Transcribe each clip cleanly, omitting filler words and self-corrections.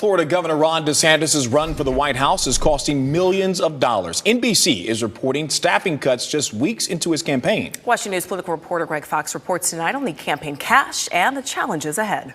Florida Governor Ron DeSantis' run for the White House is costing millions of dollars. NBC is reporting staffing cuts just weeks into his campaign. Washington News political reporter Greg Fox reports tonight on the campaign cash and the challenges ahead.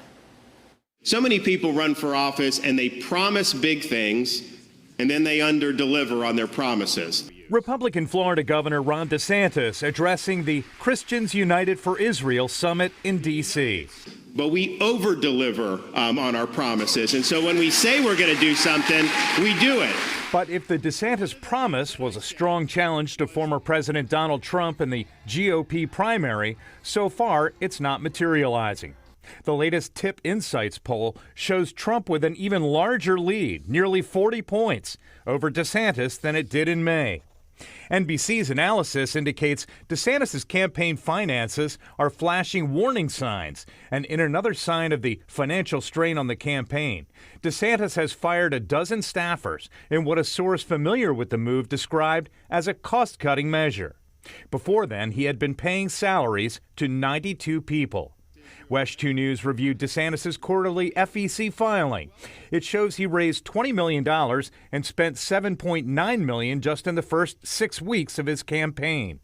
So many people run for office and they promise big things and then they underdeliver on their promises. Republican Florida Governor Ron DeSantis addressing the Christians United for Israel summit in D.C. But we over-deliver on our promises. And so when we say we're going to do something, we do it. But if the DeSantis promise was a strong challenge to former President Donald Trump in the GOP primary, so far it's not materializing. The latest Tip Insights poll shows Trump with an even larger lead, nearly 40 points, over DeSantis than it did in May. NBC's analysis indicates DeSantis' campaign finances are flashing warning signs, and in another sign of the financial strain on the campaign, DeSantis has fired a dozen staffers in what a source familiar with the move described as a cost-cutting measure. Before then, he had been paying salaries to 92 people. WESH 2 News reviewed DeSantis' quarterly FEC filing. It shows he raised $20 million and spent $7.9 million just in the first 6 weeks of his campaign.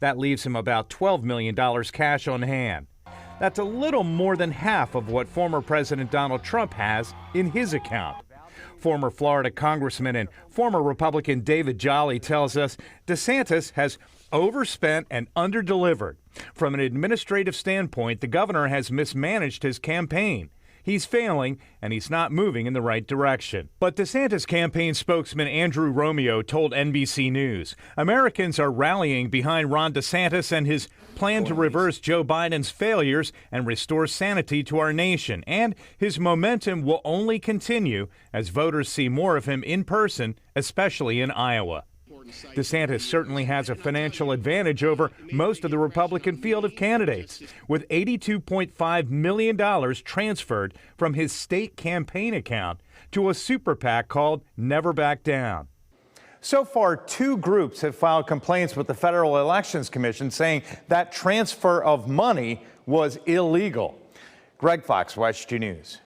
That leaves him about $12 million cash on hand. That's a little more than half of what former President Donald Trump has in his account. Former Florida Congressman and former Republican David Jolly tells us DeSantis has overspent and underdelivered. From an administrative standpoint, the governor has mismanaged his campaign. He's failing, and he's not moving in the right direction. But DeSantis campaign spokesman Andrew Romeo told NBC News, Americans are rallying behind Ron DeSantis and his plan to reverse Joe Biden's failures and restore sanity to our nation. And his momentum will only continue as voters see more of him in person, especially in Iowa. DeSantis certainly has a financial advantage over most of the Republican field of candidates, with $82.5 million transferred from his state campaign account to a super PAC called Never Back Down. So far, 2 groups have filed complaints with the Federal Elections Commission saying that transfer of money was illegal. Greg Fox, WESH 2 News.